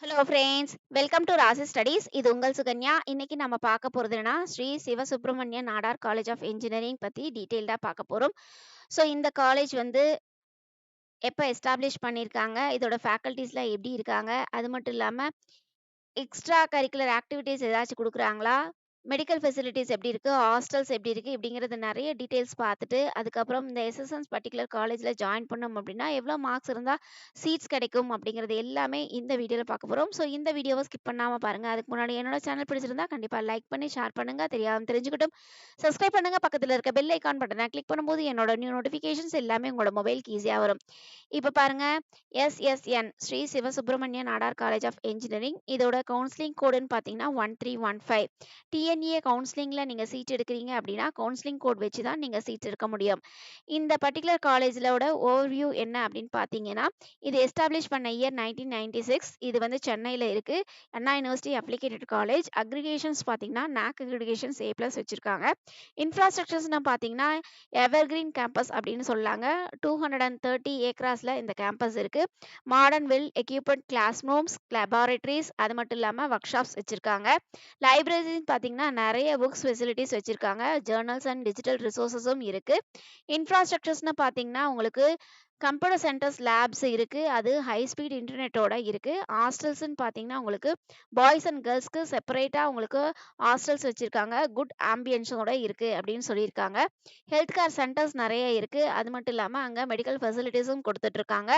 Hello friends, welcome to Rasi studies. இது உங்கள் சுகன்யா. இன்னைக்கு நம்ம பார்க்க போறது என்னன்னா, Sri Sivasubramaniya Nadar college of engineering பத்தி டீட்டெயில்டா பார்க்க போறோம். ஸோ இந்த காலேஜ் வந்து எப்ப எஸ்டாப்ளிஷ் பண்ணியிருக்காங்க, இதோட ஃபேக்கல்டிஸ்லாம் எப்படி இருக்காங்க, அது மட்டும் இல்லாம எக்ஸ்ட்ரா கரிக்குலர் ஆக்டிவிட்டீஸ் ஏதாச்சும் குடுக்குறாங்களா? மெடிக்கல் ஃபெசிலிட்டீஸ் எப்படி இருக்கு? ஹாஸ்டல்ஸ் எப்படி இருக்கு? இப்படிங்கிறது நெறைய டீட்டெயில்ஸ் பார்த்துட்டு, அதுக்கப்புறம் இந்த எஸ்எஸ்என்ஸ் பர்ட்டிகுலர் காலேஜ்ல ஜாயின் பண்ணோம் அப்படின்னா, எவ்வளோ மார்க்ஸ் இருந்தா சீட்ஸ் கிடைக்கும் அப்படிங்கிறது எல்லாமே இந்த வீடியோல பார்க்க போறோம். ஸோ இந்த வீடியோவ ஸ்கிப் பண்ணாம பாருங்க. அதுக்கு முன்னாடி என்னோட சேனல் பிடிச்சிருந்தா கண்டிப்பா லைக் பண்ணி, ஷேர் பண்ணுங்க. தெரியாம தெரிஞ்சுக்கட்டும். சப்ஸ்கிரைப் பண்ணுங்க. பக்கத்துல இருக்க பெல் ஐகான் பட்டன கிளிக் பண்ணும்போது என்னோட நியூ நோட்டிஃபிகேஷன்ஸ் எல்லாமே உங்களோட மொபைலுக்கு ஈஸியா வரும். இப்ப பாருங்க, SSN Sri Sivasubramaniya Nadar college of engineering இதோட கவுன்சிலிங் கோடுன்னு பார்த்தீங்கன்னா 1315. டிஎன்ஏ கவுன்சிலிங்ல நீங்க சீட் எடுக்கிறீங்க அப்படின்னா கவுன்சிலிங் கோட் வச்சு தான் நீங்க சீட் எடுக்க முடியும். இந்த பர்ட்டிகுலர் காலேஜ்லோட ஓவர்வியூ என்ன அப்படின்னு பார்த்தீங்கன்னா, இது எஸ்டாப்ளிஷ் பண்ண இயர் 1996. இது வந்து சென்னையில இருக்கு. அண்ணா யூனிவர்சிட்டி அப்ளிகேட்டட் காலேஜ். அக்ரிகேஷன்ஸ் பார்த்தீங்கன்னா நாக் அக்ரிகேஷன்ஸ் A+ வச்சிருக்காங்க. இன்ஃப்ராஸ்ட்ரக்சர்ஸ்னு பார்த்தீங்கன்னா எவர்கிரீன் கேம்பஸ் அப்படின்னு சொல்லாங்க. 230 ஏக்கராஸ்ல இந்த கேம்பஸ் இருக்கு. Modern well equipped classrooms, laboratories, அது மட்டும் இல்லாம ஒர்க் ஷாப்ஸ் வச்சிருக்காங்க. லைப்ரரின்னு பார்த்தீங்கன்னா நிறைய புக்ஸ் ஃபெசிலிட்டிஸ் வச்சிருக்காங்க. ஜர்னல்ஸ் அண்ட் டிஜிட்டல் ரிசோர்ஸஸும் இருக்கு. இன்ஃப்ராஸ்ட்ரக்சர்ஸ்னு பார்த்தீங்கன்னா உங்களுக்கு கம்ப்யூட்டர் சென்டர்ஸ், லேப்ஸ் இருக்கு. அது ஹை ஸ்பீட் இன்டர்நெட்டோட இருக்கு. ஹாஸ்டல்ஸ்ன்னு பார்த்தீங்கன்னா உங்களுக்கு பாய்ஸ் அண்ட் கேர்ள்ஸ்க்கு செப்பரேட்டா உங்களுக்கு ஹாஸ்டல்ஸ் வச்சிருக்காங்க. குட் ஆம்பியன்ஸோட இருக்கு அப்படின்னு சொல்லியிருக்காங்க. ஹெல்த் கேர் சென்டர்ஸ் நிறைய இருக்கு. அது மட்டும் இல்லாம அங்க மெடிக்கல் ஃபெசிலிட்டிஸும் கொடுத்துட்டு இருக்காங்க.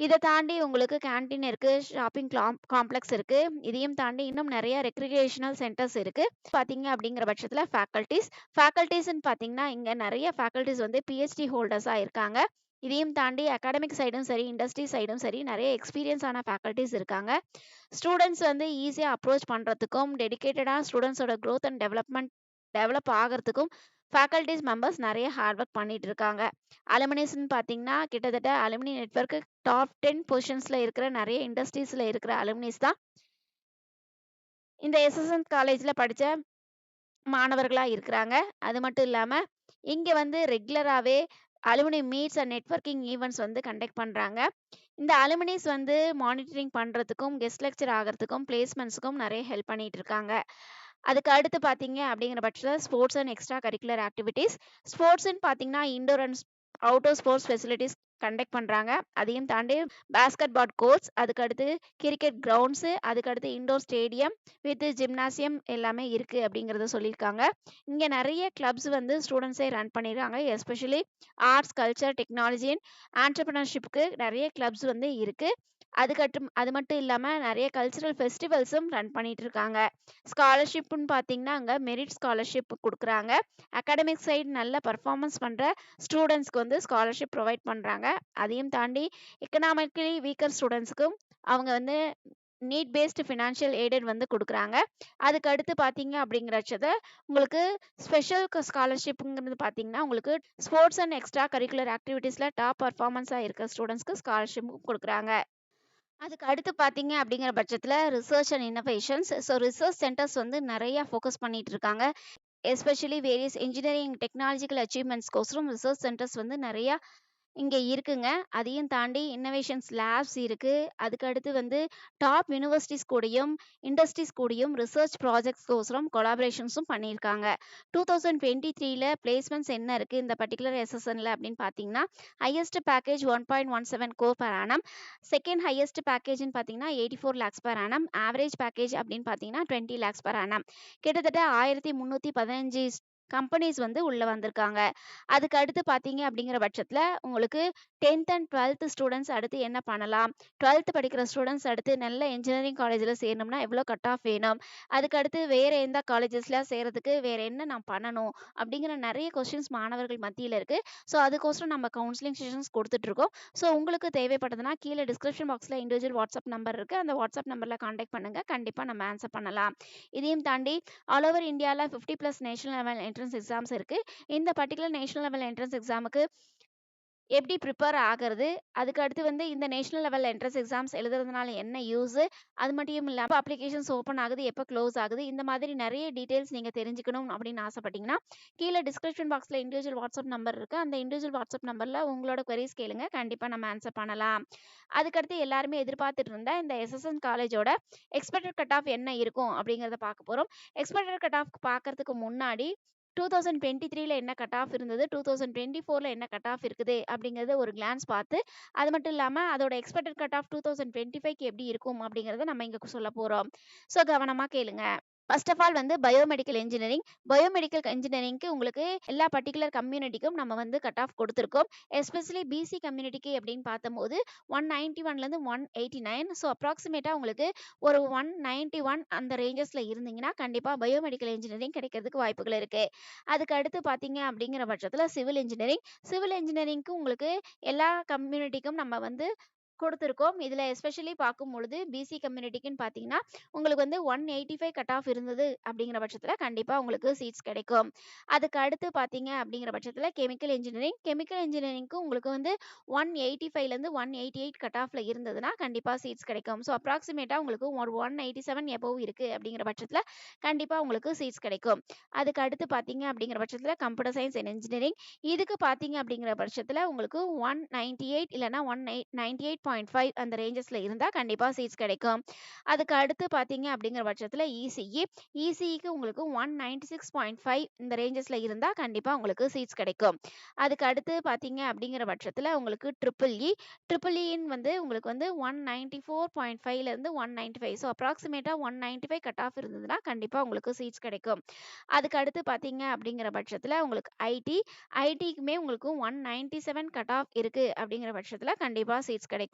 இத தாண்டி உங்களுக்கு கேன்டீன் இருக்கு, ஷாப்பிங் காம்ப்ளெக்ஸ் இருக்கு. இதையும் தாண்டி இன்னும் நிறைய ரெக்ரிகேஷனல் சென்டர்ஸ் இருக்கு. பார்த்தீங்க அப்படிங்கிற பட்சத்துல ஃபேக்கல்டீஸ்ன்னு பார்த்தீங்கன்னா, இங்க நிறைய ஃபேக்கல்டீஸ் வந்து பிஹெச்டி ஹோல்டர்ஸா இருக்காங்க. இதையும் தாண்டி அகாடமிக் சைடும் சரி, இண்டஸ்ட்ரி சைடும் சரி நிறைய எக்ஸ்பீரியன்ஸ் ஆன ஃபேக்கல்டீஸ் இருக்காங்க. ஸ்டூடண்ட்ஸ் வந்து ஈஸியா அப்ரோச் பண்றதுக்கும், டெடிகேட்டடா ஸ்டூடண்ட்ஸோட குரோத் அண்ட் டெவலப் ஆகறதுக்கும் ஃபேக்கல்டீஸ் மெம்பர்ஸ் நிறைய ஹார்ட் ஒர்க் பண்ணிட்டு இருக்காங்க. அலுமினிஸ்ன்னு பார்த்தீங்கன்னா, கிட்டத்தட்ட அலுமினி நெட்வொர்க் டாப் 10 பொசிஷன்ஸ்ல இருக்கிற நிறைய இண்டஸ்ட்ரீஸ்ல இருக்கிற அலுமினிஸ் தான் இந்த எஸ்எஸ்என் காலேஜ்ல படிச்ச மாணவர்களா இருக்கிறாங்க. அது மட்டும் இல்லாம, இங்க வந்து ரெகுலராவே alumni meets and networking events வந்து கண்டக்ட் பண்றாங்க. இந்த அலுமினிஸ் வந்து மானிட்டரிங் பண்றதுக்கும், கெஸ்ட் லெக்சர் ஆகறதுக்கும், பிளேஸ்மெண்ட்ஸ்க்கும் நிறைய ஹெல்ப் பண்ணிட்டு இருக்காங்க. அதுக்கு அடுத்து பார்த்தீங்க அப்படிங்கிற பட்சத்தில sports and extra curricular activities. ஸ்போர்ட்ஸ்ன்னு பார்த்தீங்கன்னா, indoor and outdoor sports facilities conduct பண்றாங்க. அதையும் தாண்டி பாஸ்கெட் பால் கோர்ட்ஸ், அதுக்கு அடுத்து கிரிக்கெட் கிரவுண்ட்ஸ், அதுக்கு அடுத்து இன்டோர் ஸ்டேடியம் வித் ஜிம்னாசியம் எல்லாமே இருக்கு அப்படிங்கிறத சொல்லியிருக்காங்க. இங்க நிறைய கிளப்ஸ் வந்து ஸ்டூடெண்ட்ஸே ரன் பண்ணிருக்காங்க. Especially arts, culture, technology and ஆண்டர்பிரினர்ஷிப்க்கு நிறைய கிளப்ஸ் வந்து இருக்கு. அது மட்டும் இல்லாம நிறைய கல்ச்சுரல் ஃபெஸ்டிவல்ஸும் ரன் பண்ணிட்டு இருக்காங்க. ஸ்காலர்ஷிப்னு பார்த்தீங்கன்னா, அங்க மெரிட் ஸ்காலர்ஷிப் குடுக்குறாங்க. அகாடமிக் சைடு நல்ல பெர்ஃபார்மன்ஸ் பண்ற ஸ்டூடண்ட்ஸ்க்கு வந்து ஸ்காலர்ஷிப் ப்ரொவைட் பண்றாங்க. அதையும் தாண்டி எக்கனாமிக்கலி வீக்கர் ஸ்டூடண்ட்ஸ்க்கும் அவங்க வந்து நீட் பேஸ்டு ஃபினான்ஷியல் எய்டட் வந்து குடுக்குறாங்க. அதுக்கு அடுத்து பார்த்தீங்க அப்படிங்கிற பட்சத்துல உங்களுக்கு ஸ்பெஷல் ஸ்காலர்ஷிப்ங்கிறது பார்த்தீங்கன்னா, உங்களுக்கு ஸ்போர்ட்ஸ் அண்ட் எக்ஸ்ட்ரா கரிக்குலர் ஆக்டிவிட்டீஸ்ல டாப் பெர்ஃபார்மன்ஸா இருக்க ஸ்டூடண்ட்ஸ்க்கு ஸ்காலர்ஷிப்பும் குடுக்குறாங்க. அதுக்கு அடுத்து பார்த்தீங்க அப்படிங்கிற பட்சத்தில research and innovations. So research centres வந்து நிறைய ஃபோக்கஸ் பண்ணிட்டு இருக்காங்க. எஸ்பெஷலி வேரியஸ் இன்ஜினியரிங் டெக்னாலஜிக்கல் அச்சீவ்மெண்ட்ஸ்க்கோசரம் ரிசர்ச் சென்டர்ஸ் வந்து நிறையா இங்க இருக்குங்க. அதையும் தாண்டி இன்னோவேஷன்ஸ் லேப்ஸ் இருக்கு. அதுக்கு அடுத்து வந்து டாப் யூனிவர்சிட்டீஸ் கூடயும், இண்டஸ்ட்ரீஸ் கூடயும் ரிசர்ச் ப்ராஜெக்ட்ஸ்க்கோசரம் கொலாபரேஷன்ஸும் பண்ணியிருக்காங்க. 2023ல பிளேஸ்மெண்ட்ஸ் என்ன இருக்கு இந்த பர்ட்டிகுலர் எஸ்எஸ்என்ல அப்படின்னு பார்த்தீங்கன்னா, highest package 1.17 crore per annum. Second highest பேக்கேஜ்ன்னு பார்த்தீங்கன்னா 84 lakhs per annum. Average package அப்படின்னு பார்த்தீங்கன்னா 20 லேக்ஸ் பெர் ஆனம். கிட்டத்தட்ட 1315 கம்பெனிஸ் வந்து உள்ள வந்திருக்காங்க. அதுக்கு அடுத்து பார்த்தீங்க அப்படிங்கிற பட்சத்தில உங்களுக்கு 10த் அண்ட் 12த் ஸ்டூடண்ட்ஸ் அடுத்து என்ன பண்ணலாம்? 12த் படிக்கிற ஸ்டூடண்ட்ஸ் அடுத்து நல்ல இன்ஜினியரிங் காலேஜ்ல சேரணும்னா எவ்வளோ கட் ஆஃப் வேணும்? அதுக்கு அடுத்து வேற எந்த காலேஜஸ்ல சேர்றதுக்கு வேற என்ன நான் பண்ணணும்? அப்படிங்கிற நிறைய கொஸ்டின்ஸ் மாணவர்கள் மத்தியில இருக்கு. ஸோ அதுக்கோசரம் நம்ம கவுன்சிலிங் செஷன்ஸ் கொடுத்துட்டு இருக்கோம். ஸோ உங்களுக்கு தேவைப்பட்டதுன்னா கீழ டிஸ்கிரிப்ஷன் பாக்ஸ்ல இண்டிவிஜுவல் வாட்ஸ்அப் நம்பர் இருக்கு. அந்த வாட்ஸ்அப் நம்பர்ல கான்டாக்ட் பண்ணுங்க. கண்டிப்பா நம்ம ஆன்சர் பண்ணலாம். இதையும் தாண்டி ஆல் ஓவர் இந்தியால 50+ நேஷனல் லெவல் என்ட்ரன்ஸ் எக்ஸாம்ஸ் இருக்கு. இந்த பர்ட்டிகுலர் நேஷனல் லெவல் என்ட்ரன்ஸ் எக்ஸாமுக்கு எப்படி ப்ரிப்பேர் ஆகுறது? அதுக்கு அடுத்து வந்து இந்த நேஷனல் லெவல் என்ட்ரன்ஸ் எக்ஸாம்ஸ் எழுதுறதுனால என்ன யூஸு? அது மட்டும் இல்லாம அப்ளிகேஷன்ஸ் ஓப்பன் ஆகுது, எப்ப க்ளோஸ் ஆகுது? இந்த மாதிரி நெறைய டீட்டெயில்ஸ் நீங்க தெரிஞ்சுக்கணும் அப்படின்னு ஆசைப்பட்டீங்கன்னா, கீழ டிஸ்கிரிப்ஷன் பாக்ஸ்ல இண்டிவிஜுவல் வாட்ஸ்அப் நம்பர் இருக்கு. அந்த இண்டிவிஜுவல் வாட்ஸ்அப் நம்பர்ல உங்களோட குவெரீஸ் கேளுங்க. கண்டிப்பா நம்ம ஆன்ஸர் பண்ணலாம். அதுக்கடுத்து எல்லாருமே எதிர்பார்த்துட்டு இருந்த இந்த எஸ்எஸ்என் காலேஜோட எக்ஸ்பெக்டட் கட் ஆஃப் என்ன இருக்கும்? அப்படிங்கிறத பார்க்க போறோம். எக்ஸ்பெக்டட் கட் ஆஃப் பார்க்கறதுக்கு முன்னாடி 2023ல என்ன கட் ஆஃப் இருந்தது? 2024ல என்ன கட் ஆஃப் இருக்குது? அப்படிங்கிறத ஒரு கிளான்ஸ் பார்த்து, அது மட்டும் இல்லாம அதோட எக்ஸ்பெக்டட் கட் ஆஃப் 2025க்கு எப்படி இருக்கும்? அப்படிங்கிறத நம்ம இங்க சொல்லப் போறோம். ஸோ கவனமா கேளுங்க. ஃபர்ஸ்ட் ஆஃப் ஆல் வந்து பயோமெடிக்கல் இன்ஜினியரிங். பயோமெடிக்கல் இன்ஜினியரிங்க்கு உங்களுக்கு எல்லா பர்ட்டிகுலர் கம்யூனிட்டிக்கும் நம்ம வந்து கட் ஆஃப் குடுத்துருக்கோம். எஸ்பெஷலி பிசி கம்யூனிட்டிக்கு அப்படின்னு பார்த்தம்போது 191லேருந்து 189. ஸோ அப்ராக்ஸிமேட்டா உங்களுக்கு ஒரு 191 அந்த ரேஞ்சஸ்ல இருந்தீங்கன்னா, கண்டிப்பா பயோமெடிக்கல் இன்ஜினியரிங் கிடைக்கிறதுக்கு வாய்ப்புகள் இருக்கு. அதுக்கு அடுத்து பார்த்தீங்க அப்படிங்கிற பட்சத்தில சிவில் இன்ஜினியரிங். சிவில் இன்ஜினியரிங்க்கு உங்களுக்கு எல்லா கம்யூனிட்டிக்கும் நம்ம வந்து குடுத்துருக்கோம். இதுல எஸ்பெஷலி பார்க்கும்பொழுது பிசி கம்யூனிட்டிக்குன்னு பார்த்தீங்கன்னா, உங்களுக்கு வந்து 185 கட் ஆஃப் இருந்தது அப்படிங்கிற பட்சத்தில கண்டிப்பா உங்களுக்கு சீட்ஸ் கிடைக்கும். அதுக்கு அடுத்து பார்த்தீங்க அப்படிங்கிற பட்சத்தில கெமிக்கல் இன்ஜினியரிங். கெமிக்கல் இன்ஜினியரிங்க்கு உங்களுக்கு வந்து 185லேருந்து 188 கட் ஆஃப்ல இருந்ததுன்னா, கண்டிப்பா சீட்ஸ் கிடைக்கும். ஸோ அப்ராக்ஸிமேட்டா உங்களுக்கு ஒரு 187 எபோவ் இருக்கு அப்படிங்கிற பட்சத்தில கண்டிப்பா உங்களுக்கு சீட்ஸ் கிடைக்கும். அதுக்கு அடுத்து பார்த்தீங்க அப்படிங்கிற பட்சத்தில கம்ப்யூட்டர் சயன்ஸ் அண்ட் இன்ஜினியரிங். இதுக்கு பார்த்தீங்க அப்படிங்கிற பட்சத்தில உங்களுக்கு 198 இல்லன்னா 98.5 அந்த ரேஞ்சஸ்ல இருந்தா கண்டிப்பா சீட்ஸ் கிடைக்கும். அதுக்கு அடுத்து பார்த்தீங்க அப்படிங்கிற பட்சத்தில இசிஇ. இசிஇக்கு உங்களுக்கு 196.5 இந்த ரேஞ்சஸ்ல இருந்தா கண்டிப்பா உங்களுக்கு சீட்ஸ் கிடைக்கும். அதுக்கு அடுத்து பார்த்தீங்க அப்படிங்கிற பட்சத்தில உங்களுக்கு ட்ரிபிள் இ. ட்ரிபிள் இன்னு வந்து உங்களுக்கு வந்து 194.5லேருந்து 195. ஸோ அப்ராக்ஸிமேட்டா 195 கட் ஆஃப் இருந்ததுன்னா கண்டிப்பா உங்களுக்கு சீட்ஸ் கிடைக்கும். அதுக்கு அடுத்து பார்த்தீங்க அப்படிங்கிற பட்சத்தில உங்களுக்கு ஐடி. ஐடிக்குமே உங்களுக்கு 197 கட் ஆஃப் இருக்கு அப்படிங்கிற பட்சத்தில கண்டிப்பா சீட்ஸ் கிடைக்கும்.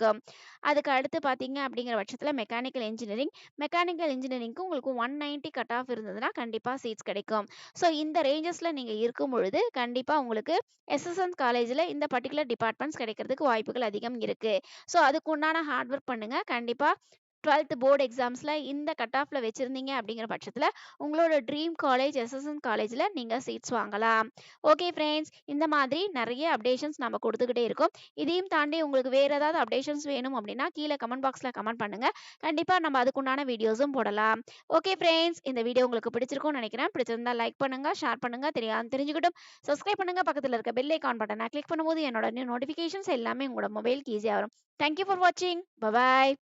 அதுக்கு அடுத்து பார்த்தீங்க அப்படிங்கிற பட்சத்தில மெக்கானிக்கல் இன்ஜினியரிங். மெக்கானிக்கல் இன்ஜினியரிங்க்கு உங்களுக்கு 190 கட் ஆஃப் இருந்ததுன்னா கண்டிப்பா சீட்ஸ் கிடைக்கும். ஸோ இந்த ரேஞ்சஸ்ல நீங்க இருக்கும் பொழுது கண்டிப்பா உங்களுக்கு எஸ்எஸ்என் காலேஜ்ல இந்த பர்ட்டிகுலர் டிபார்ட்மெண்ட்ஸ் கிடைக்கிறதுக்கு வாய்ப்புகள் அதிகம் இருக்கு. ஸோ அதுக்கு உண்டான ஹார்ட் ஒர்க் பண்ணுங்க. கண்டிப்பா 12th போர்ட் எக்ஸாம்ஸ்ல இந்த கட் ஆஃப்ல வச்சிருந்தீங்க அப்படிங்கிற பட்சத்தில உங்களோட ட்ரீம் காலேஜ் எஸ்எஸ்என் காலேஜ்ல நீங்க சீட்ஸ் வாங்கலாம். ஓகே ஃப்ரெண்ட்ஸ், இந்த மாதிரி நெறைய அப்டேஷன்ஸ் நம்ம குடுத்துக்கிட்டே இருக்கோம். இதையும் தாண்டி உங்களுக்கு வேற ஏதாவது அப்டேஷன்ஸ் வேணும் அப்படின்னா, கீழ கமெண்ட் பாக்ஸ்ல கமெண்ட் பண்ணுங்க. கண்டிப்பா நம்ம அதுக்குண்டான வீடியோஸும் போடலாம். ஓகே ஃப்ரெண்ட்ஸ், இந்த வீடியோ உங்களுக்கு பிடிச்சிருக்கும்னு நினைக்கிறேன். பிடிச்சிருந்தா லைக் பண்ணுங்க, ஷேர் பண்ணுங்க, தெரிஞ்சுக்கிட்டும் சப்ஸ்கிரைப் பண்ணுங்க. பக்கத்துல இருக்க பெல் ஐகான் பட்டனை கிளிக் பண்ணும்போது என்னோட நியூ நோட்டிஃபிகேஷன்ஸ் எல்லாமே உங்களோட மொபைலுக்கு ஈஸியா வரும். தேங்க் யூ ஃபார் வாட்சிங். Bye by.